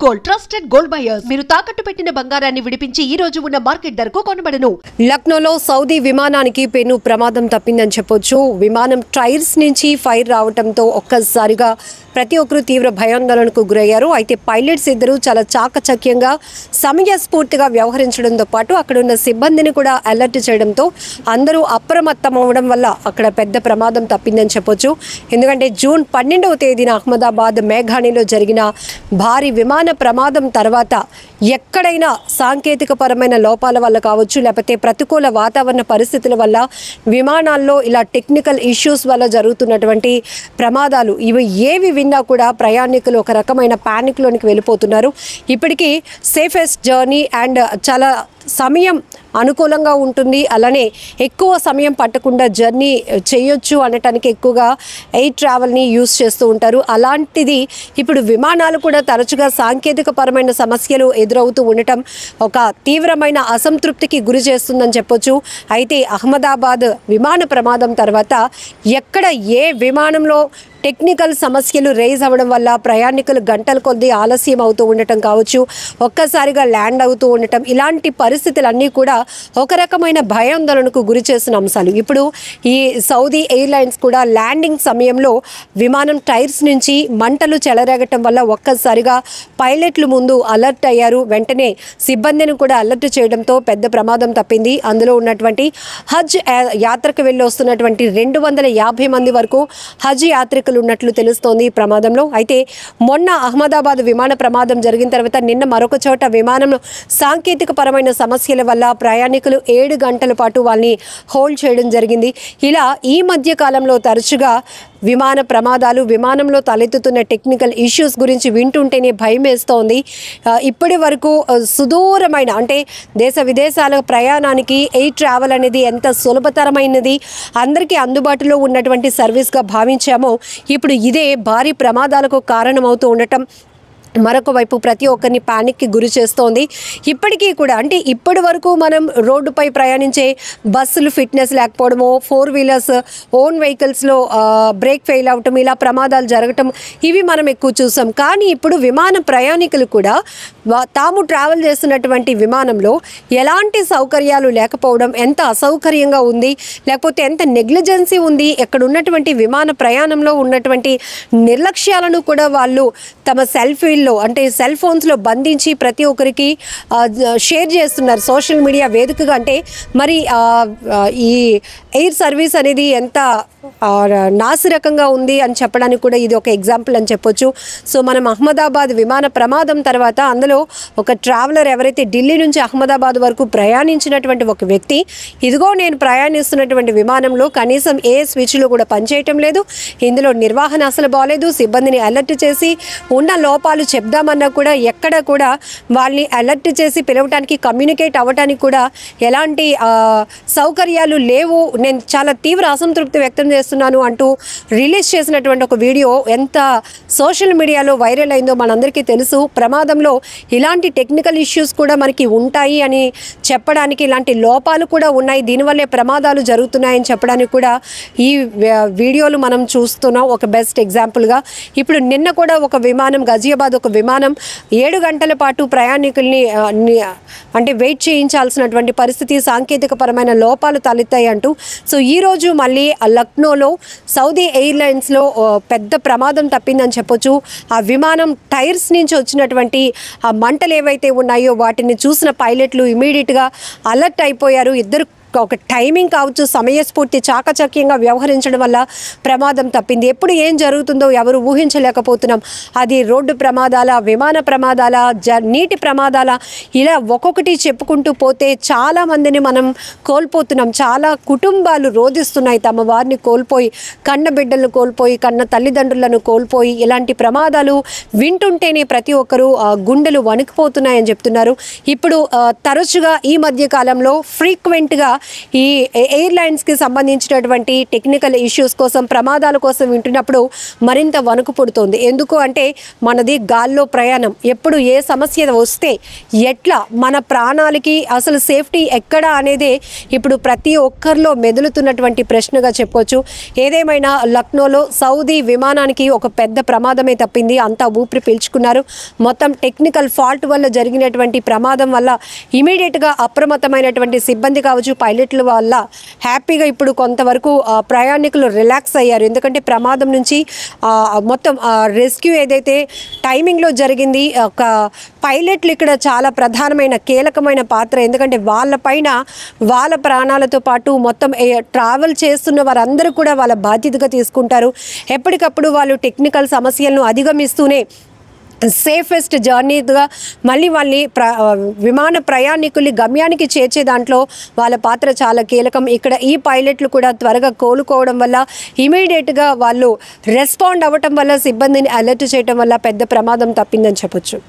Gold trusted gold buyers మీరు తాకట్టు పెట్టిన బంగారాన్ని విడిపించి ఈ రోజు ఉన్న మార్కెట్ ధరకు కొనబడను. లక్నోలో సౌదీ విమానానికి పెను ప్రమాదం తప్పిందని చెప్పొచ్చు. విమానం టైర్స్ నుంచి ఫైర్ రావడంతో ఒక్కసారిగా ప్రతి ఒక్కరు తీవ్ర భయాందోళనకు గురయ్యారు. అయితే పైలట్స్ ఇద్దరు చాలా చాకచక్యంగా సమయస్ఫూర్తిగా వ్యవహరించడంతో పాటు అక్కడ ఉన్న సిబ్బందిని కూడా అలర్ట్ చేయడంతో అందరూ అప్రమత్తం అవ్వడం వల్ల అక్కడ పెద్ద ప్రమాదం తప్పిందని చెప్పొచ్చు. ఎందుకంటే జూన్ 12వ తేదీన అహ్మదాబాద్ మేఘాణిలో జరిగిన భారీ విమాన ప్రమాదం తర్వాత ఎక్కడైనా సాంకేతిక పరమైన లోపాల వల్ల కావచ్చు, లేకపోతే ప్రతికూల వాతావరణ పరిస్థితుల వల్ల విమానాల్లో ఇలా టెక్నికల్ ఇష్యూస్ వల్ల జరుగుతున్నటువంటి ప్రమాదాలు ఇవి ఏవి విన్నా కూడా ప్రయాణికులు ఒక రకమైన ప్యానిక్లోనికి వెళ్ళిపోతున్నారు. ఇప్పటికీ సేఫెస్ట్ జర్నీ అండ్ చాలా సమయం అనుకూలంగా ఉంటుంది, అలానే ఎక్కువ సమయం పట్టకుండా జర్నీ చేయొచ్చు అనటానికి ఎక్కువగా ఎయిర్ ట్రావెల్ని యూజ్ చేస్తూ ఉంటారు. అలాంటిది ఇప్పుడు విమానాలు కూడా తరచుగా సాంకేతిక పరమైన సమస్యలు ఎదురవుతూ ఉండటం ఒక తీవ్రమైన అసంతృప్తికి గురి చేస్తుందని చెప్పొచ్చు. అయితే అహ్మదాబాద్ విమాన ప్రమాదం తర్వాత ఎక్కడ ఏ విమానంలో టెక్నికల్ సమస్యలు రేజ్ అవ్వడం వల్ల ప్రయాణికులు గంటల కొద్దీ ఆలస్యం అవుతూ ఉండటం కావచ్చు, ఒక్కసారిగా ల్యాండ్ అవుతూ ఉండటం, ఇలాంటి పరిస్థితులన్నీ కూడా ఒక రకమైన భయాందోళనకు గురి చేసిన అంశాలు. ఇప్పుడు ఈ సౌదీ ఎయిర్లైన్స్ కూడా ల్యాండింగ్ సమయంలో విమానం టైర్స్ నుంచి మంటలు చెలరేగటం వల్ల ఒక్కసారిగా పైలట్లు ముందు అలర్ట్ అయ్యారు. వెంటనే సిబ్బందిని కూడా అలర్ట్ చేయడంతో పెద్ద ప్రమాదం తప్పింది. అందులో ఉన్నటువంటి హజ్ యాత్రకు వెళ్ళి వస్తున్నటువంటి 250 మంది వరకు హజ్ యాత్రికులు ఉన్నట్లు తెలుస్తోంది ఈ ప్రమాదంలో. అయితే మొన్న అహ్మదాబాద్ విమాన ప్రమాదం జరిగిన తర్వాత నిన్న మరొక చోట విమానంలో సాంకేతిక పరమైన సమస్యల వల్ల ప్రయాణికులు 7 గంటల పాటు వాళ్ళని హోల్డ్ చేయడం జరిగింది. ఇలా ఈ మధ్య కాలంలో తరచుగా విమాన ప్రమాదాలు, విమానంలో తలెత్తుతున్న టెక్నికల్ ఇష్యూస్ గురించి వింటుంటేనే భయం వేస్తోంది. ఇప్పటి వరకు సుదూరమైన అంటే దేశ విదేశాల ప్రయాణానికి ఎయిర్ ట్రావెల్ అనేది ఎంత సులభతరమైనది, అందరికీ అందుబాటులో ఉన్నటువంటి సర్వీస్గా భావించామో ఇప్పుడు ఇదే భారీ ప్రమాదాలకు కారణమవుతూ ఉండటం మరొక వైపు ప్రతి ఒక్కరిని ప్యానిక్కి గురి చేస్తోంది. ఇప్పటికీ కూడా అంటే ఇప్పటి వరకు మనం రోడ్డుపై ప్రయాణించే బస్సులు ఫిట్నెస్ లేకపోవడము, 4 వీలర్స్ ఓన్ వెహికల్స్లో బ్రేక్ ఫెయిల్ అవటం, ఇలా ప్రమాదాలు జరగటం ఇవి మనం ఎక్కువ చూసాం. కానీ ఇప్పుడు విమాన ప్రయాణికులు కూడా తాము ట్రావెల్ చేస్తున్నటువంటి విమానంలో ఎలాంటి సౌకర్యాలు లేకపోవడం, ఎంత అసౌకర్యంగా ఉంది, లేకపోతే ఎంత నెగ్లిజెన్సీ ఉంది, ఎక్కడ ఉన్నటువంటి విమాన ప్రయాణంలో ఉన్నటువంటి నిర్లక్ష్యాలను కూడా వాళ్ళు తమ సెల్ఫీల్లో అంటే సెల్ ఫోన్స్లో బంధించి ప్రతి ఒక్కరికి షేర్ చేస్తున్నారు సోషల్ మీడియా వేదికగా. అంటే మరి ఈ ఎయిర్ సర్వీస్ అనేది ఎంత నాసిరకంగా ఉంది అని చెప్పడానికి కూడా ఇది ఒక ఎగ్జాంపుల్ అని చెప్పొచ్చు. సో మనం అహ్మదాబాద్ విమాన ప్రమాదం తర్వాత అందులో ఒక ట్రావెలర్ ఎవరైతే ఢిల్లీ నుంచి అహ్మదాబాద్ వరకు ప్రయాణించినటువంటి ఒక వ్యక్తి, ఇదిగో నేను ప్రయాణిస్తున్నటువంటి విమానంలో కనీసం ఏ స్విచ్లు కూడా పనిచేయటం లేదు, ఇందులో నిర్వహణ అసలు బాగాలేదు, సిబ్బందిని అలర్ట్ చేసి ఉన్న లోపాలు చెప్దామన్నా కూడా ఎక్కడ కూడా వాళ్ళని అలర్ట్ చేసి పిలవటానికి, కమ్యూనికేట్ అవ్వటానికి కూడా ఎలాంటి సౌకర్యాలు లేవు, నేను చాలా తీవ్ర అసంతృప్తి వ్యక్తం చేస్తున్నాను అంటూ రిలీజ్ చేసినటువంటి ఒక వీడియో ఎంత సోషల్ మీడియాలో వైరల్ అయిందో మనందరికీ తెలుసు. ప్రమాదంలో ఇలాంటి టెక్నికల్ ఇష్యూస్ కూడా మనకి ఉంటాయి అని చెప్పడానికి, ఇలాంటి లోపాలు కూడా ఉన్నాయి, దీనివల్లే ప్రమాదాలు జరుగుతున్నాయని చెప్పడానికి కూడా ఈ వీడియోలు మనం చూస్తున్నాం ఒక బెస్ట్ ఎగ్జాంపుల్గా. ఇప్పుడు నిన్న కూడా ఒక విమానం గజియాబాద్ ఒక విమానం 7 గంటల పాటు ప్రయాణికుల్ని అంటే వెయిట్ చేయించాల్సినటువంటి పరిస్థితి, సాంకేతిక పరమైన లోపాలు తలెత్తాయి అంటూ. సో ఈరోజు మళ్ళీ లక్నోలో సౌదీ ఎయిర్లైన్స్లో పెద్ద ప్రమాదం తప్పిందని చెప్పొచ్చు. ఆ విమానం టైర్స్ నుంచి వచ్చినటువంటి ఆ మంటలు ఏవైతే ఉన్నాయో వాటిని చూసిన పైలట్లు ఇమీడియట్గా అలర్ట్ అయిపోయారు. ఇద్దరు ఒక టైమింగ్ కావచ్చు, సమయస్ఫూర్తి చాకచక్యంగా వ్యవహరించడం వల్ల ప్రమాదం తప్పింది. ఎప్పుడు ఏం జరుగుతుందో ఎవరు ఊహించలేకపోతున్నాం. అది రోడ్డు ప్రమాదాల, విమాన ప్రమాదాల, నీటి ప్రమాదాల, ఇలా ఒక్కొక్కటి చెప్పుకుంటూ పోతే చాలామందిని మనం కోల్పోతున్నాం. చాలా కుటుంబాలు రోధిస్తున్నాయి తమ వారిని కోల్పోయి, కన్న బిడ్డలను కోల్పోయి, కన్న తల్లిదండ్రులను కోల్పోయి. ఇలాంటి ప్రమాదాలు వింటుంటేనే ప్రతి ఒక్కరూ గుండెలు వణికిపోతున్నాయని చెప్తున్నారు. ఇప్పుడు తరచుగా ఈ మధ్య కాలంలో ఫ్రీక్వెంట్గా ఈ ఎయిర్లైన్స్కి సంబంధించినటువంటి టెక్నికల్ ఇష్యూస్ కోసం, ప్రమాదాల కోసం వింటున్నప్పుడు మరింత వణుకు పుడుతోంది. ఎందుకు అంటే మనది గాల్లో ప్రయాణం. ఎప్పుడు ఏ సమస్య వస్తే ఎట్లా, మన ప్రాణాలకి అసలు సేఫ్టీ ఎక్కడ అనేదే ఇప్పుడు ప్రతి ఒక్కరిలో మెదులుతున్నటువంటి ప్రశ్నగా చెప్పొచ్చు. ఏదేమైనా లక్నోలో సౌదీ విమానానికి ఒక పెద్ద ప్రమాదమే తప్పింది. అంతా ఊపిరి పీల్చుకున్నారు. మొత్తం టెక్నికల్ ఫాల్ట్ వల్ల జరిగినటువంటి ప్రమాదం వల్ల ఇమీడియట్గా అప్రమత్తమైనటువంటి సిబ్బంది కావచ్చు, పైలట్ల వల్ల హ్యాపీగా ఇప్పుడు కొంతవరకు ప్రయాణికులు రిలాక్స్ అయ్యారు. ఎందుకంటే ప్రమాదం నుంచి మొత్తం రెస్క్యూ ఏదైతే టైమింగ్లో జరిగింది, ఒక పైలట్లు ఇక్కడ చాలా ప్రధానమైన కీలకమైన పాత్ర. ఎందుకంటే వాళ్ళపైన వాళ్ళ ప్రాణాలతో పాటు మొత్తం ట్రావెల్ చేస్తున్న వారందరూ కూడా వాళ్ళ బాధ్యతగా తీసుకుంటారు. ఎప్పటికప్పుడు వాళ్ళు టెక్నికల్ సమస్యలను అధిగమిస్తూనే సేఫెస్ట్ జర్నీగా మళ్ళీ విమాన ప్రయాణికుల్ని గమ్యానికి చేర్చే దాంట్లో వాళ్ళ పాత్ర చాలా కీలకం. ఇక్కడ ఈ పైలట్లు కూడా త్వరగా కోలుకోవడం వల్ల, ఇమీడియట్గా వాళ్ళు రెస్పాండ్ అవ్వటం వల్ల, సిబ్బందిని అలర్ట్ చేయడం వల్ల పెద్ద ప్రమాదం తప్పిందని చెప్పొచ్చు.